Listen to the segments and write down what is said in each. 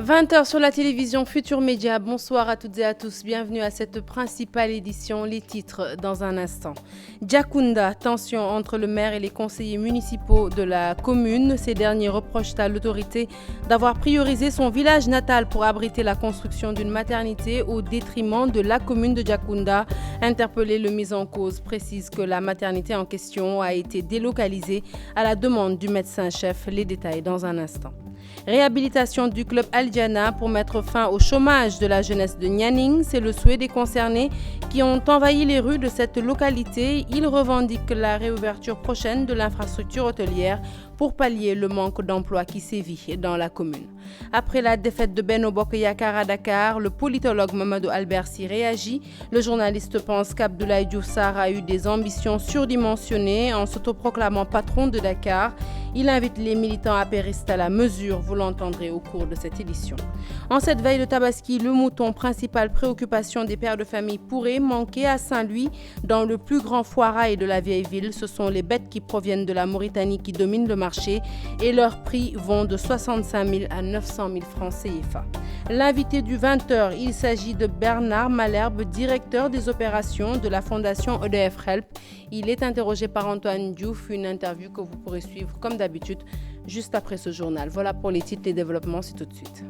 20h sur la télévision Futur Média. Bonsoir à toutes et à tous. Bienvenue à cette principale édition. Les titres dans un instant. Djakunda, tension entre le maire et les conseillers municipaux de la commune. Ces derniers reprochent à l'autorité d'avoir priorisé son village natal pour abriter la construction d'une maternité au détriment de la commune de Djakunda. Interpellé, le mis en cause précise que la maternité en question a été délocalisée à la demande du médecin-chef. Les détails dans un instant. Réhabilitation du club Aldiana pour mettre fin au chômage de la jeunesse de Nianing. C'est le souhait des concernés qui ont envahi les rues de cette localité. Ils revendiquent la réouverture prochaine de l'infrastructure hôtelière pour pallier le manque d'emploi qui sévit dans la commune. Après la défaite de Benno Bokk Yakaar à Dakar, le politologue Mamadou Albersi réagit. Le journaliste pense qu'Abdoulaye Diouf Sarr a eu des ambitions surdimensionnées en s'autoproclamant patron de Dakar. Il invite les militants apéristes à la mesure, vous l'entendrez au cours de cette édition. En cette veille de Tabaski, le mouton, principale préoccupation des pères de famille, pourrait manquer à Saint-Louis. Dans le plus grand foirail de la vieille ville, ce sont les bêtes qui proviennent de la Mauritanie qui dominent le marché et leurs prix vont de 65 000 à 900 000 francs CFA. L'invité du 20h, il s'agit de Bernard Malherbe, directeur des opérations de la fondation EDF Help. Il est interrogé par Antoine Diouf, une interview que vous pourrez suivre comme d'habitude juste après ce journal. Voilà pour les titres, les développements, c'est tout de suite.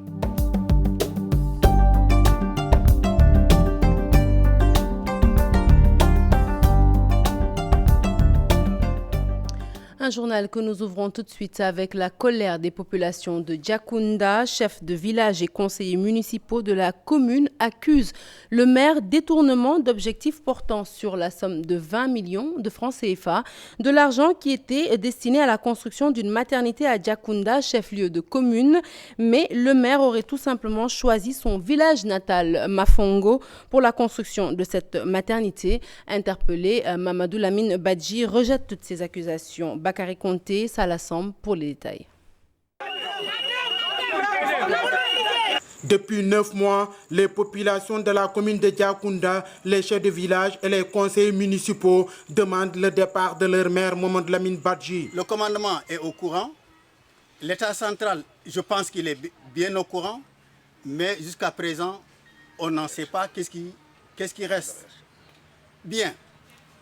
Un journal que nous ouvrons tout de suite avec la colère des populations de Djakunda. Chefs de village et conseillers municipaux de la commune accusent le maire détournement d'objectifs portant sur la somme de 20 millions de francs CFA, de l'argent qui était destiné à la construction d'une maternité à Djakunda, chef-lieu de commune. Mais le maire aurait tout simplement choisi son village natal, Mafongo, pour la construction de cette maternité. Interpellé, Mamadou Lamine Badji rejette toutes ces accusations. Bakary Konté, ça l'assemble pour les détails. Depuis 9 mois, les populations de la commune de Djakunda, les chefs de village et les conseillers municipaux demandent le départ de leur maire Mamadou Lamine Badji. Le commandement est au courant. L'État central, je pense qu'il est bien au courant. Mais jusqu'à présent, on n'en sait pas qu'est-ce qui reste. Bien.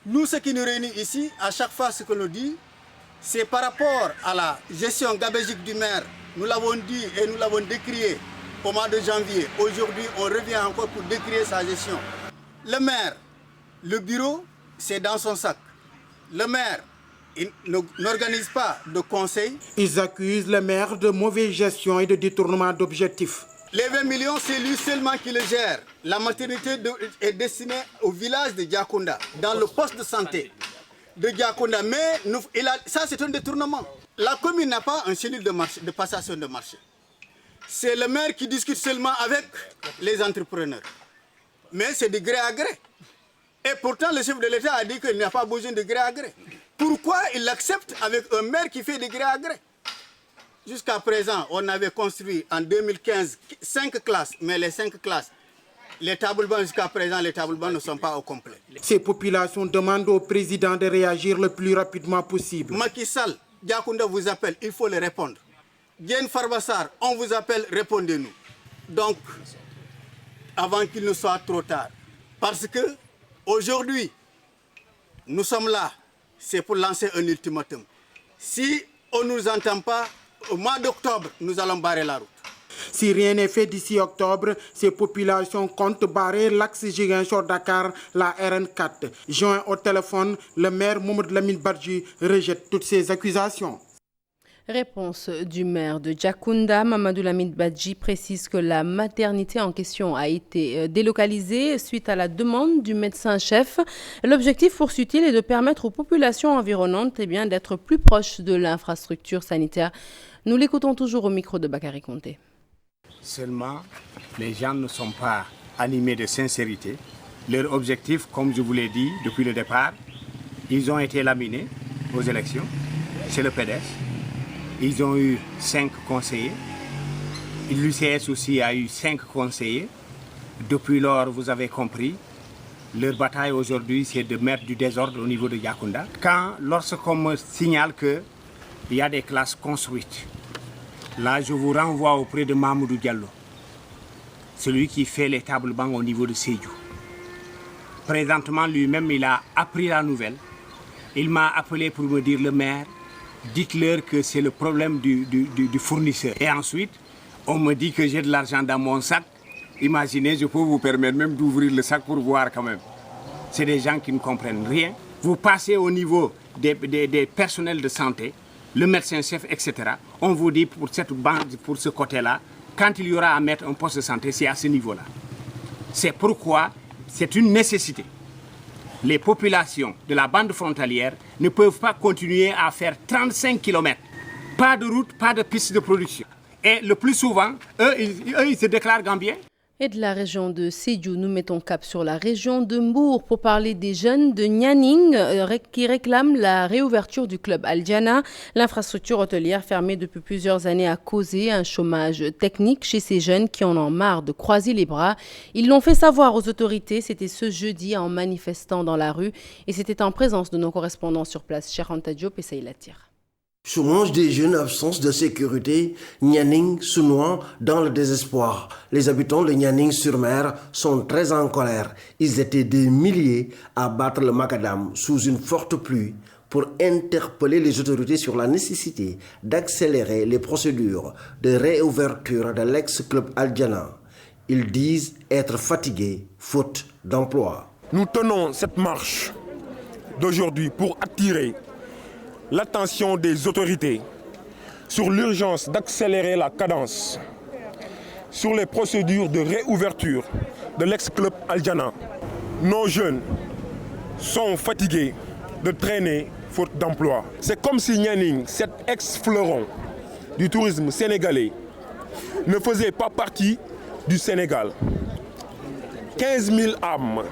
Nous, ce qui nous réunit ici, à chaque fois ce que l'on dit, c'est par rapport à la gestion gabégique du maire. Nous l'avons dit et nous l'avons décrié au mois de janvier. Aujourd'hui, on revient encore pour décrire sa gestion. Le maire, le bureau, c'est dans son sac. Le maire, il n'organise pas de conseil. Ils accusent le maire de mauvaise gestion et de détournement d'objectifs. Les 20 millions, c'est lui seulement qui le gère. La maternité est destinée au village de Djakunda, dans le poste de santé de Djakunda. Mais ça, c'est un détournement. La commune n'a pas un cellule de passation de marché. C'est le maire qui discute seulement avec les entrepreneurs. Mais c'est de gré à gré. Et pourtant, le chef de l'État a dit qu'il n'y a pas besoin de gré à gré. Pourquoi il accepte avec un maire qui fait de gré à gré? Jusqu'à présent, on avait construit en 2015 5 classes, mais les 5 classes, les tables-bancs jusqu'à présent, les tables-bancs ne sont pas au complet. Ces populations demandent au président de réagir le plus rapidement possible. Macky Sall, Djakunda vous appelle, il faut le répondre. Diène Farba Sarr, on vous appelle, répondez-nous. Donc, avant qu'il ne soit trop tard. Parce que aujourd'hui, nous sommes là, c'est pour lancer un ultimatum. Si on ne nous entend pas, au mois d'octobre, nous allons barrer la route. Si rien n'est fait d'ici octobre, ces populations comptent barrer l'axe Ziguinchor-Dakar, la RN4. Joint au téléphone, le maire Mamadou Lamine Badji rejette toutes ces accusations. Réponse du maire de Djakunda, Mamadou Lamine Badji précise que la maternité en question a été délocalisée suite à la demande du médecin-chef. L'objectif, poursuit-il, est de permettre aux populations environnantes d'être plus proches de l'infrastructure sanitaire. Nous l'écoutons toujours au micro de Bakary Konté. Seulement, les gens ne sont pas animés de sincérité. Leur objectif, comme je vous l'ai dit depuis le départ, ils ont été laminés aux élections chez le PDS. Ils ont eu 5 conseillers. L'UCS aussi a eu 5 conseillers. Depuis lors, vous avez compris, leur bataille aujourd'hui, c'est de mettre du désordre au niveau de Djakunda. Lorsqu'on me signale qu'il y a des classes construites, là, je vous renvoie auprès de Mamoudou Diallo. celui qui fait les tables bancs au niveau de Sédhiou. Présentement, lui-même, il a appris la nouvelle. Il m'a appelé pour me dire, le maire, dites-leur que c'est le problème du fournisseur. Et ensuite, on me dit que j'ai de l'argent dans mon sac. Imaginez, je peux vous permettre même d'ouvrir le sac pour voir quand même. C'est des gens qui ne comprennent rien. Vous passez au niveau des personnels de santé, le médecin-chef, etc. On vous dit pour cette bande, pour ce côté-là, quand il y aura à mettre un poste de santé, c'est à ce niveau-là. C'est pourquoi c'est une nécessité. Les populations de la bande frontalière ne peuvent pas continuer à faire 35 km. Pas de route, pas de piste de production. Et le plus souvent, eux, ils se déclarent gambiens. Et de la région de Sédhiou, nous mettons cap sur la région de Mbour pour parler des jeunes de Nianing qui réclament la réouverture du club Al Diana. L'infrastructure hôtelière fermée depuis plusieurs années a causé un chômage technique chez ces jeunes qui en ont marre de croiser les bras. Ils l'ont fait savoir aux autorités, c'était ce jeudi en manifestant dans la rue et c'était en présence de nos correspondants sur place, Cheikh Anta Diop et Saïla Tir. Chômage des jeunes, absence de sécurité, Nianing se noie dans le désespoir. Les habitants de Nianing-sur-Mer sont très en colère. Ils étaient des milliers à battre le macadam sous une forte pluie pour interpeller les autorités sur la nécessité d'accélérer les procédures de réouverture de l'ex-club Al Diana. Ils disent être fatigués faute d'emploi. Nous tenons cette marche d'aujourd'hui pour attirer l'attention des autorités sur l'urgence d'accélérer la cadence sur les procédures de réouverture de l'ex-club Al Diana. Nos jeunes sont fatigués de traîner faute d'emploi. C'est comme si Nianing, cet ex-fleuron du tourisme sénégalais, ne faisait pas partie du Sénégal. 15 000 âmes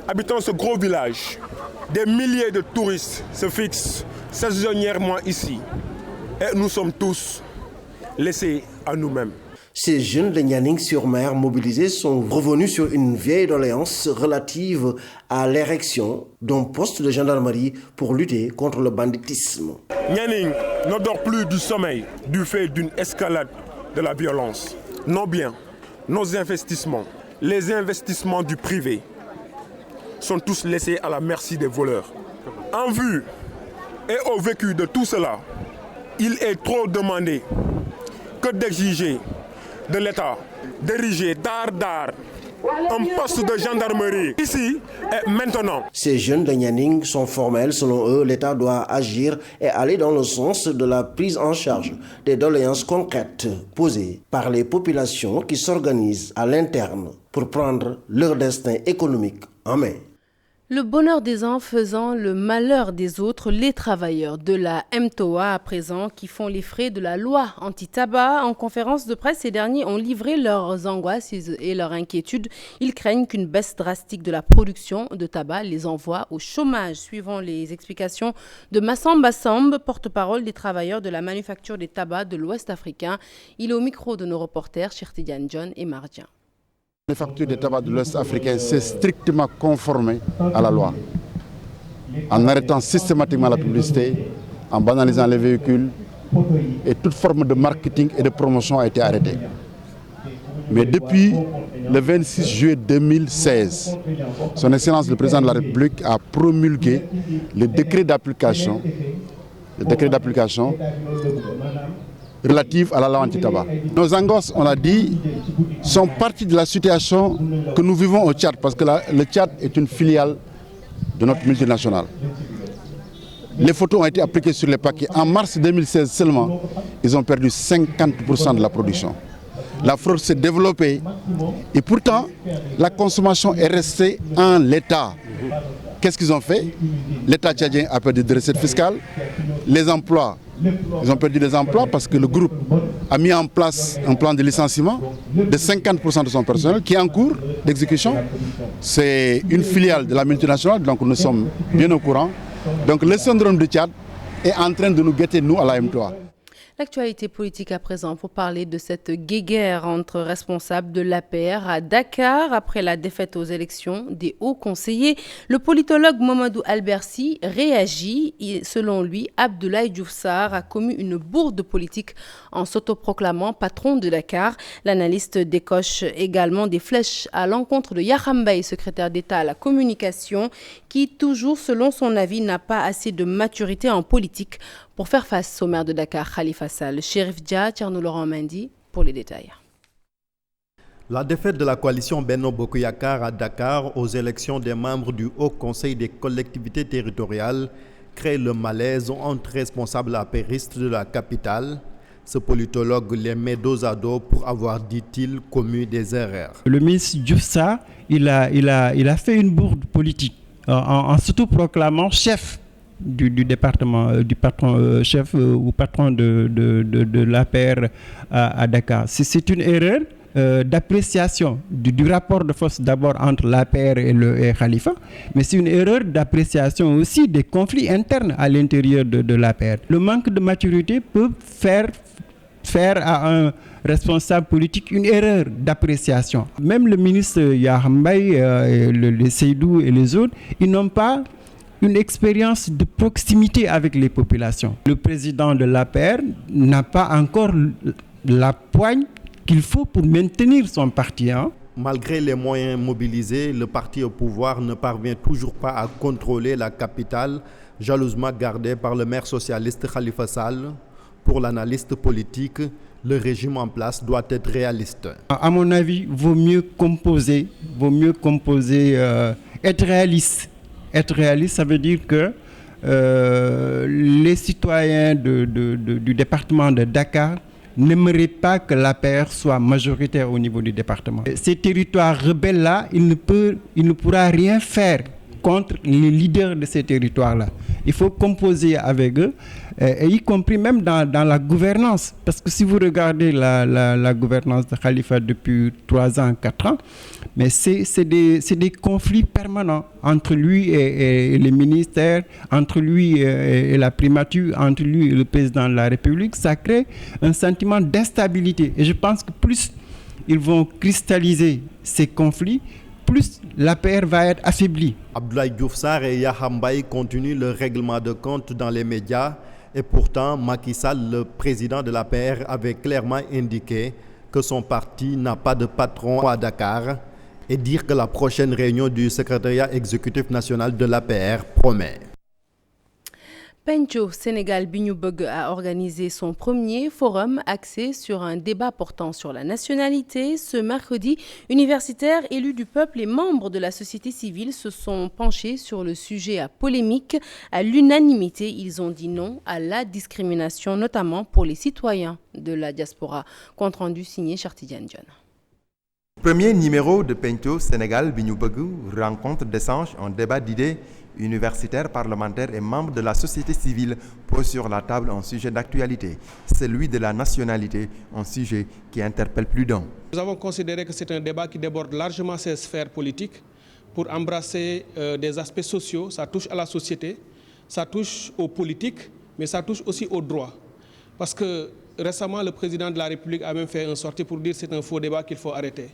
habitant ce gros village, des milliers de touristes se fixent saisonnièrement ici. Et nous sommes tous laissés à nous-mêmes. Ces jeunes de Nianing-sur-Mer mobilisés sont revenus sur une vieille doléance relative à l'érection d'un poste de gendarmerie pour lutter contre le banditisme. Nianing ne dort plus du sommeil du fait d'une escalade de la violence. Nos biens, nos investissements, les investissements du privé sont tous laissés à la merci des voleurs. En vue et au vécu de tout cela, il est trop demandé que d'exiger de l'État d'ériger d'art un poste de gendarmerie ici et maintenant. Ces jeunes de Nianing sont formels. Selon eux, l'État doit agir et aller dans le sens de la prise en charge des doléances concrètes posées par les populations qui s'organisent à l'interne pour prendre leur destin économique en main. Le bonheur des uns faisant le malheur des autres, les travailleurs de la MTOA à présent qui font les frais de la loi anti-tabac. En conférence de presse, ces derniers ont livré leurs angoisses et leurs inquiétudes. Ils craignent qu'une baisse drastique de la production de tabac les envoie au chômage. Suivant les explications de Massamba Samb, porte-parole des travailleurs de la manufacture des tabacs de l'Ouest africain. Il est au micro de nos reporters Chertidiane John et Mardian. La manufacture des tabacs de l'Ouest africain s'est strictement conformée à la loi, en arrêtant systématiquement la publicité, en banalisant les véhicules, et toute forme de marketing et de promotion a été arrêtée. Mais depuis le 26 juillet 2016, son Excellence le Président de la République a promulgué le décret d'application relative à la loi anti-tabac. Nos angoisses, on l'a dit, sont parties de la situation que nous vivons au Tchad, parce que le Tchad est une filiale de notre multinationale. Les photos ont été appliquées sur les paquets. En mars 2016 seulement, ils ont perdu 50% de la production. La fraude s'est développée et pourtant, la consommation est restée en l'état. Qu'est-ce qu'ils ont fait? L'État tchadien a perdu des recettes fiscales, les emplois. Ils ont perdu des emplois parce que le groupe a mis en place un plan de licenciement de 50% de son personnel qui est en cours d'exécution. C'est une filiale de la multinationale, donc nous sommes bien au courant. Donc le syndrome du Tchad est en train de nous guetter, nous, à la M3. L'actualité politique à présent pour parler de cette guéguerre entre responsables de l'APR à Dakar après la défaite aux élections des hauts conseillers. Le politologue Mamadou Albersi réagit. Selon lui, Abdoulaye Diouf Sarr a commis une bourde politique en s'autoproclamant patron de Dakar. L'analyste décoche également des flèches à l'encontre de Yakham Mbaye, secrétaire d'État à la communication, qui toujours, selon son avis, n'a pas assez de maturité en politique pour faire face au maire de Dakar, Khalifa Sall. Chérif Dia, Thierno Laurent Mendy pour les détails. La défaite de la coalition Benno Bokk Yakaar à Dakar aux élections des membres du Haut Conseil des collectivités territoriales crée le malaise entre responsables apéristes de la capitale. Ce politologue les met dos à dos pour avoir, dit-il, commis des erreurs. Le ministre Diouf Sarr, il a fait une bourde politique en s'autoproclamant chef du département, du patron, chef ou patron de l'APR à Dakar. C'est une erreur d'appréciation du rapport de force d'abord entre l'APR et Khalifa, mais c'est une erreur d'appréciation aussi des conflits internes à l'intérieur de l'APR. Le manque de maturité peut faire à un responsable politique une erreur d'appréciation. Même le ministre Yakham Mbaye, le Seydou et les autres, ils n'ont pas une expérience de proximité avec les populations. Le président de l'APR n'a pas encore la poigne qu'il faut pour maintenir son parti. Malgré les moyens mobilisés, le parti au pouvoir ne parvient toujours pas à contrôler la capitale, jalousement gardée par le maire socialiste Khalifa Sall. Pour l'analyste politique, le régime en place doit être réaliste. À mon avis, vaut mieux composer, être réaliste. Être réaliste, ça veut dire que les citoyens du département de Dakar n'aimeraient pas que l'APR soit majoritaire au niveau du département. Ces territoires rebelles-là, il ne pourra rien faire contre les leaders de ces territoires-là. Il faut composer avec eux, et y compris même dans la gouvernance. Parce que si vous regardez la gouvernance de Khalifa depuis 3 ans, 4 ans, mais c'est des conflits permanents entre lui et les ministères, entre lui et la primature, entre lui et le président de la République. Ça crée un sentiment d'instabilité. Et je pense que plus ils vont cristalliser ces conflits, plus l'APR va être affaiblie. Abdoulaye Diouf Sarr et Yakham Mbaye continuent le règlement de compte dans les médias et pourtant Macky Sall, le président de l'APR, avait clairement indiqué que son parti n'a pas de patron à Dakar et dire que la prochaine réunion du secrétariat exécutif national de l'APR promet. Pencho Sénégal bi ñu bëgg a organisé son premier forum axé sur un débat portant sur la nationalité. Ce mercredi, universitaires, élus du peuple et membres de la société civile se sont penchés sur le sujet à polémique. À l'unanimité, ils ont dit non à la discrimination, notamment pour les citoyens de la diaspora. Compte rendu signé Chartidiane Dione. Premier numéro de Pencho Sénégal bi ñu bëgg, rencontre d'échange, un débat d'idées. Universitaires, parlementaires et membres de la société civile posent sur la table un sujet d'actualité, celui de la nationalité, un sujet qui interpelle plus d'un. Nous avons considéré que c'est un débat qui déborde largement ces sphères politiques pour embrasser des aspects sociaux. Ça touche à la société, ça touche aux politiques, mais ça touche aussi aux droits. Parce que récemment, le président de la République a même fait une sortie pour dire que c'est un faux débat qu'il faut arrêter.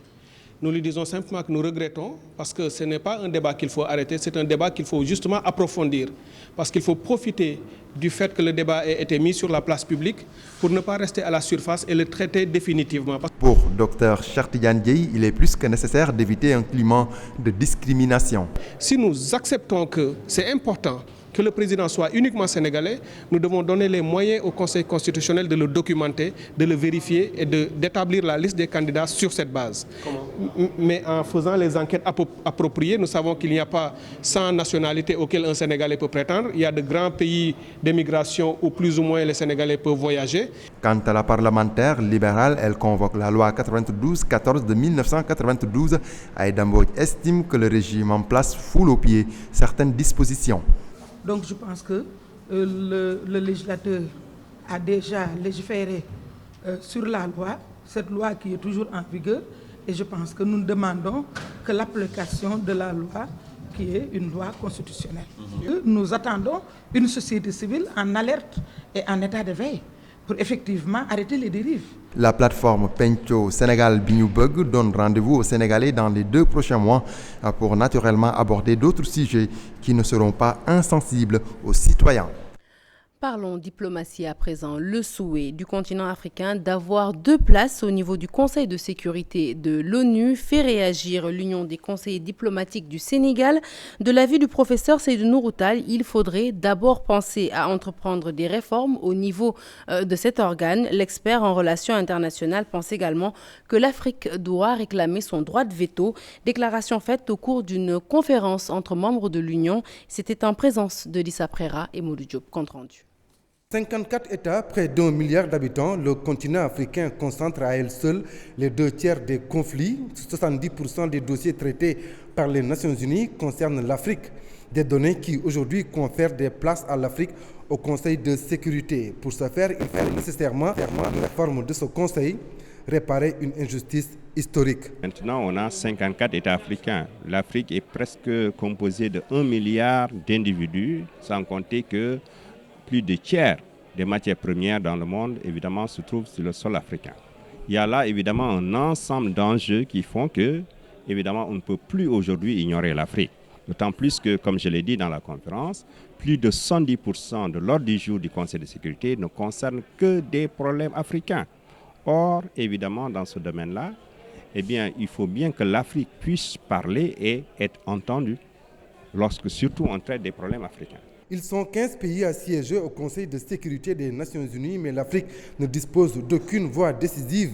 Nous lui disons simplement que nous regrettons parce que ce n'est pas un débat qu'il faut arrêter, c'est un débat qu'il faut justement approfondir. Parce qu'il faut profiter du fait que le débat ait été mis sur la place publique pour ne pas rester à la surface et le traiter définitivement. Pour Dr Chartidiane Dieye, il est plus que nécessaire d'éviter un climat de discrimination. Si nous acceptons que c'est important que le président soit uniquement sénégalais, nous devons donner les moyens au Conseil constitutionnel de le documenter, de le vérifier et d'établir la liste des candidats sur cette base. Comment? Mais en faisant les enquêtes appropriées, nous savons qu'il n'y a pas 100 nationalités auxquelles un Sénégalais peut prétendre. Il y a de grands pays d'émigration où plus ou moins les Sénégalais peuvent voyager. Quant à la parlementaire libérale, elle convoque la loi 92-14 de 1992. Aïda Mbodj estime que le régime en place foule aux pieds certaines dispositions. Donc je pense que le législateur a déjà légiféré sur la loi, cette loi qui est toujours en vigueur, et je pense que nous demandons que l'application de la loi, qui est une loi constitutionnelle. Nous attendons une société civile en alerte et en état de veille. pour effectivement arrêter les dérives. La plateforme Pencco Sénégal Bi Ñu Bëgg donne rendez-vous aux Sénégalais dans les 2 prochains mois pour naturellement aborder d'autres sujets qui ne seront pas insensibles aux citoyens. Parlons diplomatie à présent. Le souhait du continent africain d'avoir 2 places au niveau du Conseil de sécurité de l'ONU fait réagir l'Union des conseillers diplomatiques du Sénégal. De l'avis du professeur Seydou Nourou Tall, il faudrait d'abord penser à entreprendre des réformes au niveau de cet organe. L'expert en relations internationales pense également que l'Afrique doit réclamer son droit de veto. Déclaration faite au cours d'une conférence entre membres de l'Union. C'était en présence de Lissa Préra et Modou Diop. Compte rendu. 54 États, près d'1 milliard d'habitants, le continent africain concentre à elle seule les 2 tiers des conflits. 70% des dossiers traités par les Nations Unies concernent l'Afrique. Des données qui aujourd'hui confèrent des places à l'Afrique au Conseil de sécurité. Pour ce faire, il faut nécessairement une réforme de ce Conseil, réparer une injustice historique. Maintenant, on a 54 États africains. L'Afrique est presque composée de 1 milliard d'individus, sans compter que plus de tiers des matières premières dans le monde, évidemment, se trouvent sur le sol africain. Il y a là, évidemment, un ensemble d'enjeux qui font que, évidemment, on ne peut plus aujourd'hui ignorer l'Afrique. D'autant plus que, comme je l'ai dit dans la conférence, plus de 110% de l'ordre du jour du Conseil de sécurité ne concerne que des problèmes africains. Or, évidemment, dans ce domaine-là, eh bien, il faut bien que l'Afrique puisse parler et être entendue, lorsque surtout on traite des problèmes africains. Ils sont 15 pays à siéger au Conseil de sécurité des Nations Unies, mais l'Afrique ne dispose d'aucune voix décisive.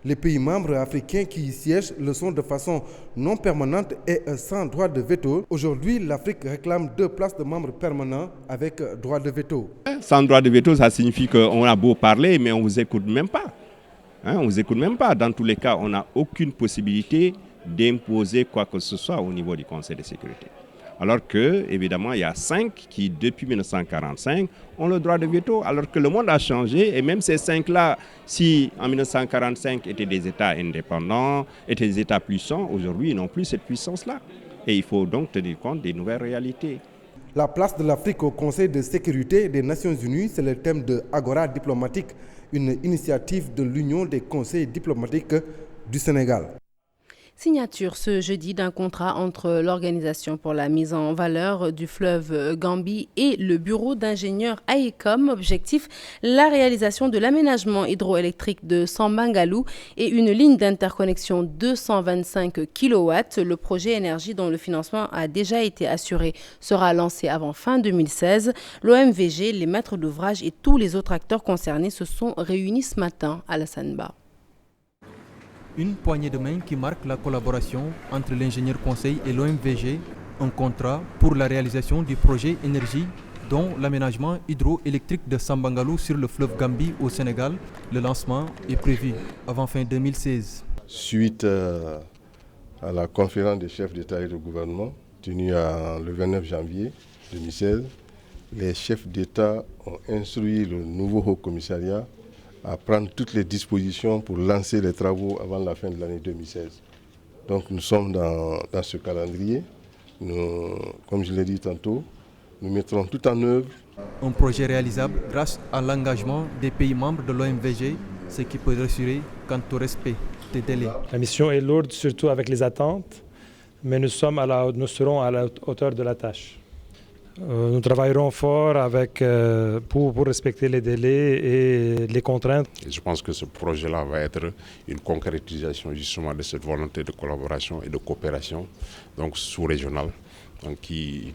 Les pays membres africains qui y siègent le sont de façon non permanente et sans droit de veto. Aujourd'hui, l'Afrique réclame 2 places de membres permanents avec droit de veto. Sans droit de veto, ça signifie qu'on a beau parler, mais on ne vous écoute même pas. On ne vous écoute même pas. Dans tous les cas, on n'a aucune possibilité d'imposer quoi que ce soit au niveau du Conseil de sécurité. Alors que, évidemment, il y a 5 qui, depuis 1945, ont le droit de veto, alors que le monde a changé. Et même ces 5-là, si en 1945 étaient des États indépendants, étaient des États puissants, aujourd'hui, ils n'ont plus cette puissance-là. Et il faut donc tenir compte des nouvelles réalités. La place de l'Afrique au Conseil de sécurité des Nations Unies, c'est le thème de Agora diplomatique, une initiative de l'Union des conseils diplomatiques du Sénégal. Signature ce jeudi d'un contrat entre l'Organisation pour la mise en valeur du fleuve Gambie et le bureau d'ingénieurs AECOM. Objectif, la réalisation de l'aménagement hydroélectrique de Sambangalou et une ligne d'interconnexion 225 kW. Le projet énergie dont le financement a déjà été assuré sera lancé avant fin 2016. L'OMVG, les maîtres d'ouvrage et tous les autres acteurs concernés se sont réunis ce matin à Alassane Ba. Une poignée de main qui marque la collaboration entre l'ingénieur conseil et l'OMVG, un contrat pour la réalisation du projet énergie dont l'aménagement hydroélectrique de Sambangalou sur le fleuve Gambie au Sénégal. Le lancement est prévu avant fin 2016. Suite à la conférence des chefs d'État et de gouvernement tenue le 29 janvier 2016, les chefs d'État ont instruit le nouveau haut commissariat à prendre toutes les dispositions pour lancer les travaux avant la fin de l'année 2016. Donc nous sommes dans ce calendrier. Comme je l'ai dit tantôt, nous mettrons tout en œuvre. Un projet réalisable grâce à l'engagement des pays membres de l'OMVG, ce qui peut rassurer quant au respect des délais. La mission est lourde, surtout avec les attentes, mais nous serons à la hauteur de la tâche. Nous travaillerons fort pour respecter les délais et les contraintes. Et je pense que ce projet-là va être une concrétisation justement de cette volonté de collaboration et de coopération donc sous-régionale, donc qui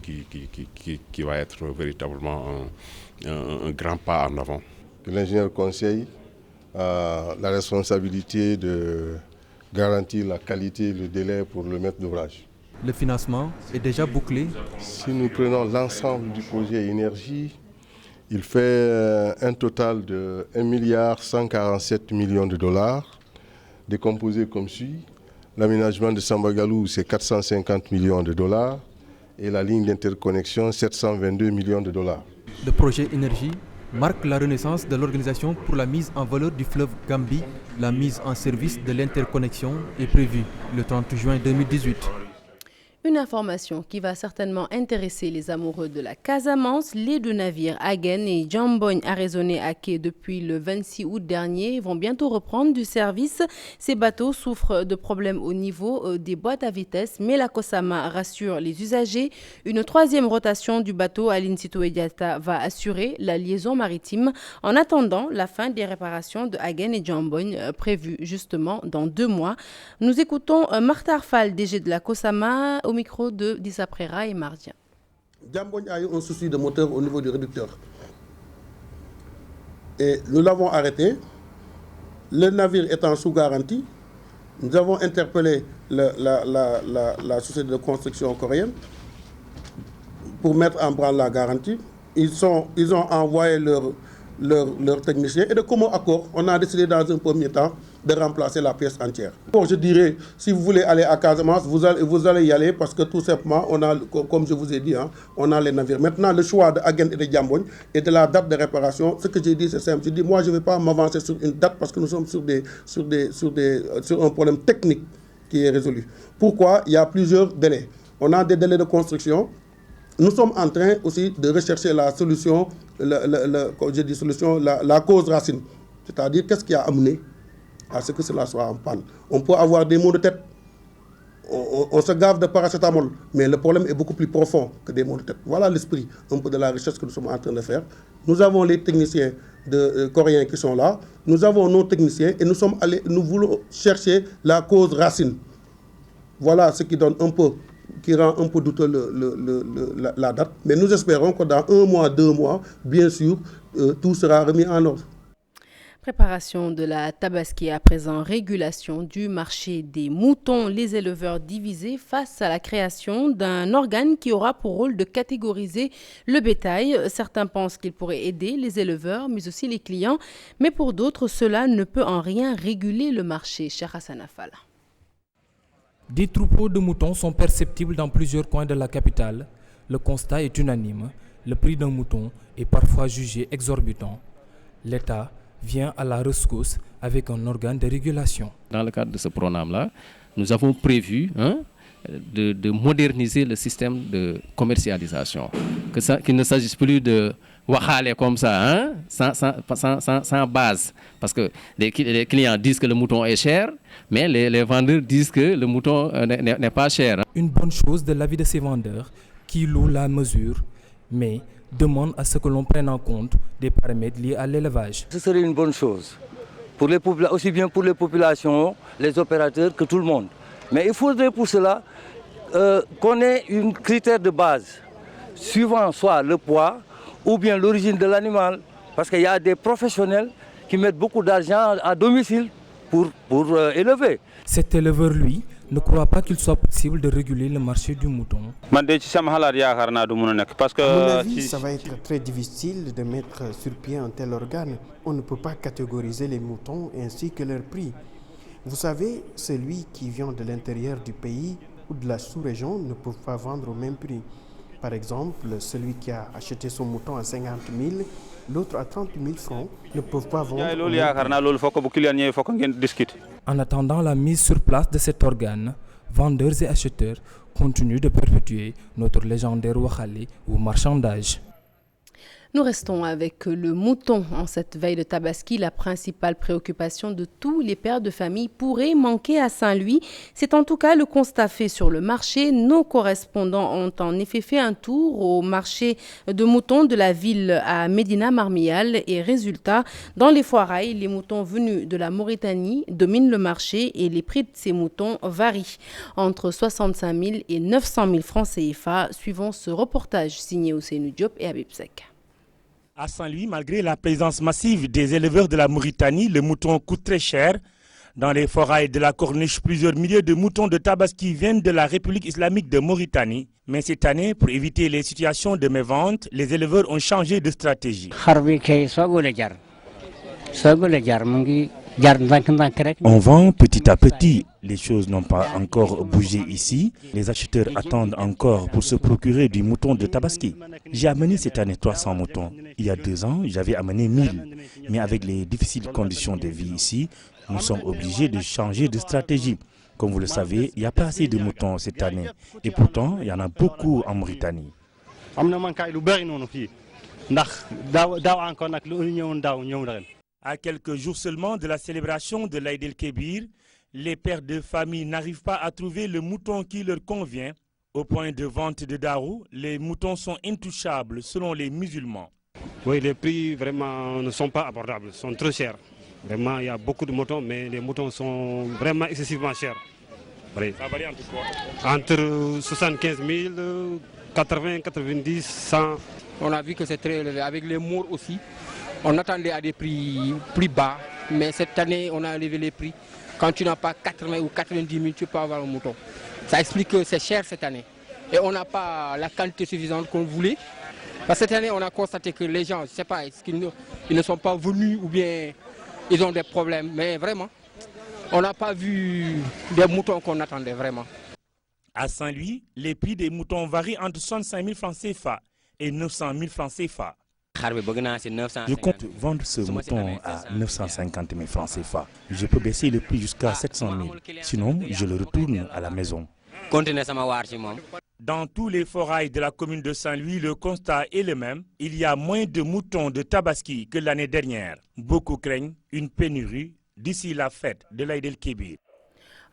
va être véritablement un grand pas en avant. L'ingénieur conseil a la responsabilité de garantir la qualité et le délai pour le maître d'ouvrage. Le financement est déjà bouclé. Si nous prenons l'ensemble du projet énergie, il fait un total de 1,147 milliard de dollars, décomposé comme suit. L'aménagement de Sambangalou, c'est 450 millions de dollars et la ligne d'interconnexion, 722 millions de dollars. Le projet énergie marque la renaissance de l'Organisation pour la mise en valeur du fleuve Gambie. La mise en service de l'interconnexion est prévue le 30 juin 2018. Une information qui va certainement intéresser les amoureux de la Casamance. Les deux navires Agen et Jambogne arraisonnés à quai depuis le 26 août dernier vont bientôt reprendre du service. Ces bateaux souffrent de problèmes au niveau des boîtes à vitesse, mais la COSAMA rassure les usagers. Une troisième rotation du bateau Aline Sitoé Diatta va assurer la liaison maritime en attendant la fin des réparations de Agen et Jambogne prévues justement dans 2 mois. Nous écoutons Martar Fall, DG de la COSAMA, au micro de Dissa Prera et Mardia. Jambogne a eu un souci de moteur au niveau du réducteur. Et nous l'avons arrêté. Le navire étant sous garantie, nous avons interpellé la société de construction coréenne pour mettre en branle la garantie. Ils ont envoyé leurs techniciens et de commun accord, on a décidé dans un premier temps de remplacer la pièce entière. Bon, je dirais, si vous voulez aller à Casamance, vous allez y aller parce que tout simplement, on a, comme je vous ai dit, on a les navires. Maintenant, le choix de Agen et de Jambogne et de la date de réparation, ce que j'ai dit, c'est simple. Je dis, moi, je ne vais pas m'avancer sur une date parce que nous sommes sur un problème technique qui est résolu. Pourquoi? Il y a plusieurs délais. On a des délais de construction. Nous sommes en train aussi de rechercher la solution, la cause racine. C'est-à-dire, qu'est-ce qui a amené à ce que cela soit en panne. On peut avoir des maux de tête, on se gave de paracétamol, mais le problème est beaucoup plus profond que des maux de tête. Voilà l'esprit un peu de la recherche que nous sommes en train de faire. Nous avons les techniciens coréens qui sont là, nous avons nos techniciens et nous voulons chercher la cause racine. Voilà ce qui donne un peu, qui rend un peu douteux la date. Mais nous espérons que dans 1 mois, 2 mois, bien sûr, tout sera remis en ordre. Préparation de la Tabaski à présent, régulation du marché des moutons, les éleveurs divisés face à la création d'un organe qui aura pour rôle de catégoriser le bétail. Certains pensent qu'il pourrait aider les éleveurs, mais aussi les clients. Mais pour d'autres, cela ne peut en rien réguler le marché. Cheikh Hassan Affala. Des troupeaux de moutons sont perceptibles dans plusieurs coins de la capitale. Le constat est unanime. Le prix d'un mouton est parfois jugé exorbitant. L'État vient à la rescousse avec un organe de régulation. Dans le cadre de ce programme-là, nous avons prévu de moderniser le système de commercialisation. Qu'il ne s'agisse plus de wahale comme ça, sans base. Parce que les clients disent que le mouton est cher, mais les vendeurs disent que le mouton n'est pas cher. Une bonne chose de l'avis de ces vendeurs qui louent la mesure, mais demande à ce que l'on prenne en compte des paramètres liés à l'élevage. Ce serait une bonne chose, aussi bien pour les populations, les opérateurs que tout le monde. Mais il faudrait pour cela qu'on ait un critère de base, suivant soit le poids ou bien l'origine de l'animal. Parce qu'il y a des professionnels qui mettent beaucoup d'argent à domicile pour élever. Cet éleveur, lui, ne croit pas qu'il soit possible de réguler le marché du mouton. À mon avis, ça va être très difficile de mettre sur pied un tel organe. On ne peut pas catégoriser les moutons ainsi que leur prix. Vous savez, celui qui vient de l'intérieur du pays ou de la sous-région ne peut pas vendre au même prix. Par exemple, celui qui a acheté son mouton à 50 000, l'autre à 30 000 francs, ne peuvent pas vendre au même prix. En attendant la mise sur place de cet organe, vendeurs et acheteurs continuent de perpétuer notre légendaire Wakhalé ou marchandage. Nous restons avec le mouton. En cette veille de Tabaski, la principale préoccupation de tous les pères de famille pourrait manquer à Saint-Louis. C'est en tout cas le constat fait sur le marché. Nos correspondants ont en effet fait un tour au marché de moutons de la ville à Médina Marmial. Et résultat, dans les foirailles, les moutons venus de la Mauritanie dominent le marché et les prix de ces moutons varient entre 65 000 et 900 000 francs CFA. Suivons ce reportage signé Ousseynou Diop et Habib Sek. À Saint-Louis, malgré la présence massive des éleveurs de la Mauritanie, le mouton coûte très cher. Dans les forails de la Corniche, plusieurs milliers de moutons de Tabaski viennent de la République islamique de Mauritanie. Mais cette année, pour éviter les situations de mévente, les éleveurs ont changé de stratégie. On vend petit à petit. Les choses n'ont pas encore bougé ici. Les acheteurs attendent encore pour se procurer du mouton de Tabaski. J'ai amené cette année 300 moutons. Il y a 2 ans, j'avais amené 1000. Mais avec les difficiles conditions de vie ici, nous sommes obligés de changer de stratégie. Comme vous le savez, il n'y a pas assez de moutons cette année. Et pourtant, il y en a beaucoup en Mauritanie. À quelques jours seulement de la célébration de l'Aïd el-Kébir, les pères de famille n'arrivent pas à trouver le mouton qui leur convient. Au point de vente de Darou, les moutons sont intouchables selon les musulmans. Oui, les prix vraiment ne sont pas abordables, sont trop chers. Vraiment, il y a beaucoup de moutons, mais les moutons sont vraiment excessivement chers. Oui. Ça varie entre quoi? Entre 75 000, 80, 90, 100. On a vu que c'est très élevé. Avec les mours aussi, on attendait à des prix plus bas. Mais cette année, on a élevé les prix. Quand tu n'as pas 80 ou 90 000, tu peux avoir un mouton. Ça explique que c'est cher cette année. Et on n'a pas la quantité suffisante qu'on voulait. Parce que cette année, on a constaté que les gens, je ne sais pas, est-ce qu'ils ne sont pas venus ou bien ils ont des problèmes. Mais vraiment, on n'a pas vu des moutons qu'on attendait vraiment. À Saint-Louis, les prix des moutons varient entre 65 000 francs CFA et 900 000 francs CFA. Je compte vendre ce mouton à 950 000 francs CFA. Je peux baisser le prix jusqu'à 700 000. Sinon, je le retourne à la maison. Dans tous les forails de la commune de Saint-Louis, le constat est le même. Il y a moins de moutons de Tabaski que l'année dernière. Beaucoup craignent une pénurie d'ici la fête de l'Aïd el-Kébir.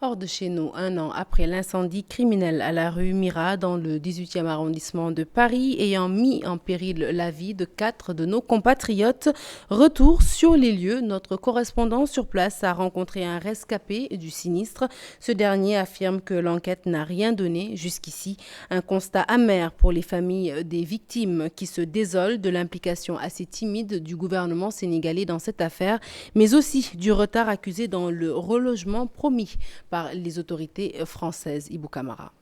Hors de chez nous, un an après l'incendie criminel à la rue Mira dans le 18e arrondissement de Paris, ayant mis en péril la vie de 4 de nos compatriotes. Retour sur les lieux, notre correspondant sur place a rencontré un rescapé du sinistre. Ce dernier affirme que l'enquête n'a rien donné jusqu'ici. Un constat amer pour les familles des victimes qui se désolent de l'implication assez timide du gouvernement sénégalais dans cette affaire, mais aussi du retard accusé dans le relogement promis par les autorités françaises. Ibou Kamara.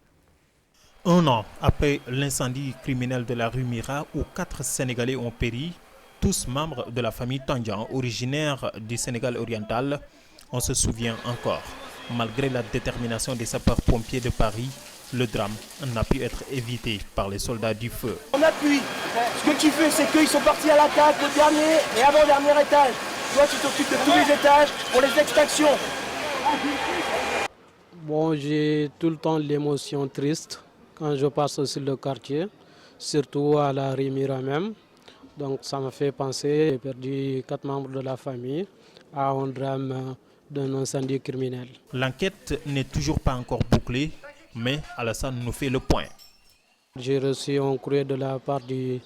Un an après l'incendie criminel de la rue Mira où 4 Sénégalais ont péri, tous membres de la famille Tandian, originaire du Sénégal oriental, on se souvient encore. Malgré la détermination des sapeurs-pompiers de Paris, le drame n'a pu être évité par les soldats du feu. On appuie. Ce que tu fais, c'est qu'ils sont partis à l'attaque, le dernier et avant-dernier étage. Toi, tu t'occupes de tous les étages pour les extractions. Bon, j'ai tout le temps l'émotion triste quand je passe sur le quartier, surtout à la rue Mira même. Donc ça m'a fait penser, j'ai perdu 4 membres de la famille à un drame d'un incendie criminel. L'enquête n'est toujours pas encore bouclée, mais Alassane nous fait le point. J'ai reçu un courrier de la part du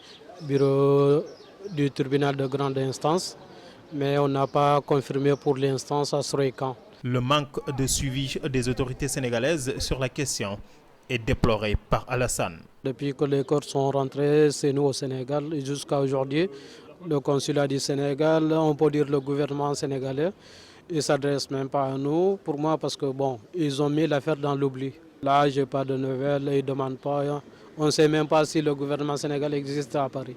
bureau du tribunal de grande instance, mais on n'a pas confirmé pour l'instant ça serait quand. Le manque de suivi des autorités sénégalaises sur la question est déploré par Alassane. Depuis que les corps sont rentrés, c'est nous au Sénégal, et jusqu'à aujourd'hui, le consulat du Sénégal, on peut dire le gouvernement sénégalais, ils ne s'adressent même pas à nous, pour moi, parce que bon, ils ont mis l'affaire dans l'oubli. Là, je n'ai pas de nouvelles, ils ne demandent pas, on ne sait même pas si le gouvernement sénégalais existe à Paris.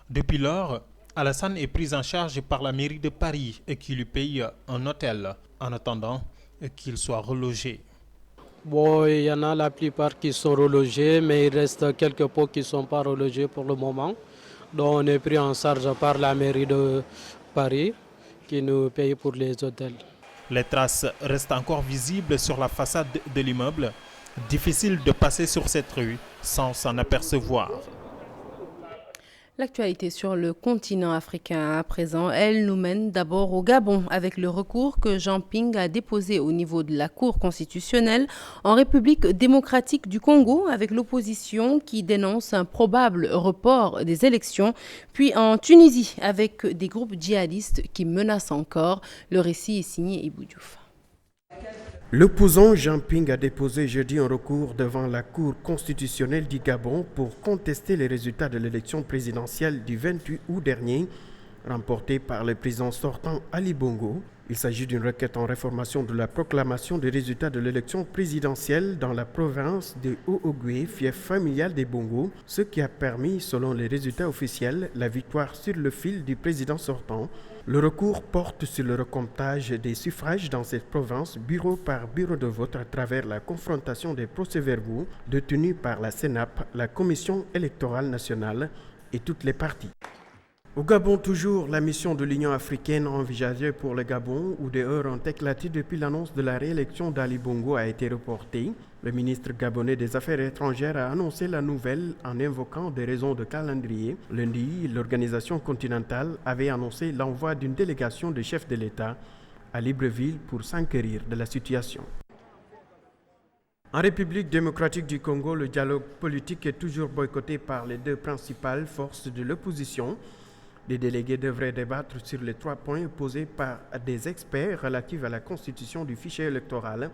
Depuis lors, Alassane est pris en charge par la mairie de Paris et qui lui paye un hôtel en attendant qu'il soit relogé. Bon, il y en a la plupart qui sont relogés, mais il reste quelques pots qui ne sont pas relogés pour le moment. Donc on est pris en charge par la mairie de Paris qui nous paye pour les hôtels. Les traces restent encore visibles sur la façade de l'immeuble. Difficile de passer sur cette rue sans s'en apercevoir. L'actualité sur le continent africain à présent, elle nous mène d'abord au Gabon avec le recours que Jean Ping a déposé au niveau de la Cour constitutionnelle en République démocratique du Congo avec l'opposition qui dénonce un probable report des élections, puis en Tunisie avec des groupes djihadistes qui menacent encore. Le récit est signé Ibou Diouf. L'opposant Jean Ping a déposé jeudi un recours devant la Cour constitutionnelle du Gabon pour contester les résultats de l'élection présidentielle du 28 août dernier, remportée par le président sortant Ali Bongo. Il s'agit d'une requête en réformation de la proclamation des résultats de l'élection présidentielle dans la province de Haut-Ogooué, fief familial des Bongo, ce qui a permis, selon les résultats officiels, la victoire sur le fil du président sortant. Le recours porte sur le recomptage des suffrages dans cette province, bureau par bureau de vote, à travers la confrontation des procès-verbaux détenus par la CENAP, la Commission électorale nationale et toutes les parties. Au Gabon toujours, la mission de l'Union africaine envisagée pour le Gabon, où des heurts ont éclaté depuis l'annonce de la réélection d'Ali Bongo, a été reportée. Le ministre gabonais des Affaires étrangères a annoncé la nouvelle en invoquant des raisons de calendrier. Lundi, l'organisation continentale avait annoncé l'envoi d'une délégation de chefs de l'État à Libreville pour s'enquérir de la situation. En République démocratique du Congo, le dialogue politique est toujours boycotté par les deux principales forces de l'opposition. Les délégués devraient débattre sur les 3 points posés par des experts relatifs à la constitution du fichier électoral,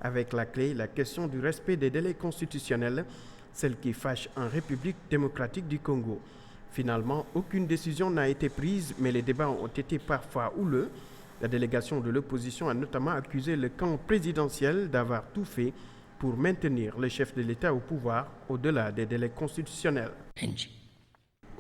avec la clé la question du respect des délais constitutionnels, celle qui fâche en République démocratique du Congo. Finalement, aucune décision n'a été prise, mais les débats ont été parfois houleux. La délégation de l'opposition a notamment accusé le camp présidentiel d'avoir tout fait pour maintenir le chef de l'État au pouvoir au-delà des délais constitutionnels.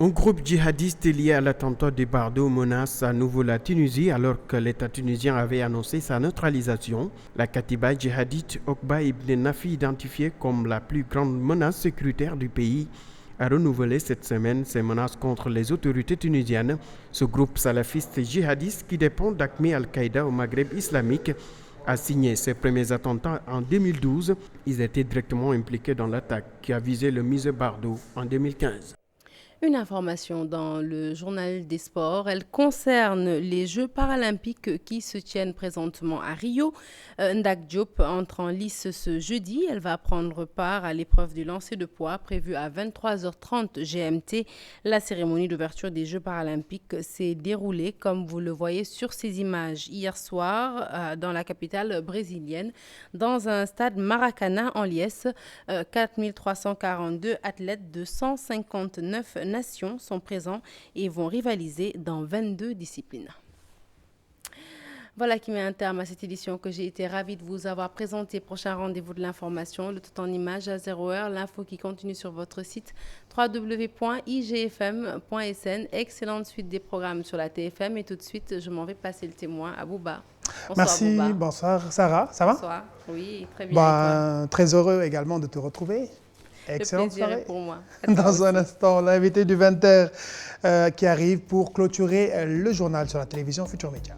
Un groupe djihadiste lié à l'attentat de Bardo menace à nouveau la Tunisie alors que l'État tunisien avait annoncé sa neutralisation. La Katiba djihadite Okba ibn Nafi, identifiée comme la plus grande menace sécuritaire du pays, a renouvelé cette semaine ses menaces contre les autorités tunisiennes. Ce groupe salafiste djihadiste qui dépend d'Aqmi al-Qaïda au Maghreb islamique a signé ses premiers attentats en 2012. Ils étaient directement impliqués dans l'attaque qui a visé le musée Bardo en 2015. Une information dans le journal des sports, elle concerne les Jeux paralympiques qui se tiennent présentement à Rio. Ndak Diop entre en lice ce jeudi. Elle va prendre part à l'épreuve du lancer de poids prévue à 23h30 GMT. La cérémonie d'ouverture des Jeux paralympiques s'est déroulée, comme vous le voyez sur ces images, hier soir dans la capitale brésilienne, dans un stade Maracana en liesse. 4342 athlètes de 159 nations sont présents et vont rivaliser dans 22 disciplines. Voilà qui met un terme à cette édition que j'ai été ravie de vous avoir présentée. Prochain rendez-vous de l'information, le tout en images à 0h. L'info qui continue sur votre site www.igfm.sn. Excellente suite des programmes sur la TFM. Et tout de suite, je m'en vais passer le témoin à Bouba. Bonsoir, merci, Bouba. Bonsoir Sarah, ça va? Bonsoir, oui, très bien. Très heureux également de te retrouver. Excellente soirée. Pour moi. Dans un instant, l'invité du 20h qui arrive pour clôturer le journal sur la télévision Futur Média.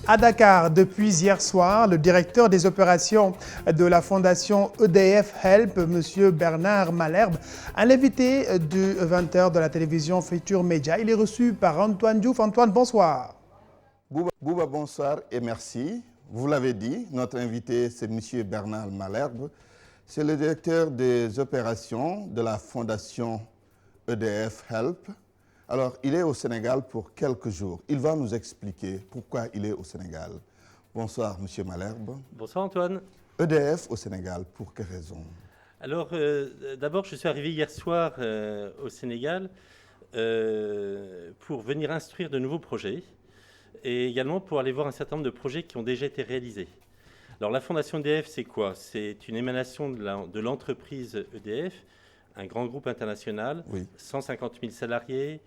À Dakar, depuis hier soir, le directeur des opérations de la fondation EDF Help, M. Bernard Malherbe, a l'invité du 20h de la télévision Futur Média. Il est reçu par Antoine Diouf. Antoine, bonsoir. Bouba, bonsoir et merci. Vous l'avez dit, notre invité, c'est M. Bernard Malherbe. C'est le directeur des opérations de la fondation EDF Help. Alors, il est au Sénégal pour quelques jours. Il va nous expliquer pourquoi il est au Sénégal. Bonsoir, M. Malherbe. Bonsoir, Antoine. EDF au Sénégal, pour quelle raison? Alors, d'abord, je suis arrivé hier soir au Sénégal pour venir instruire de nouveaux projets et également pour aller voir un certain nombre de projets qui ont déjà été réalisés. Alors, la fondation EDF, c'est quoi? C'est une émanation de l'entreprise EDF, un grand groupe international, oui. 150 000 salariés,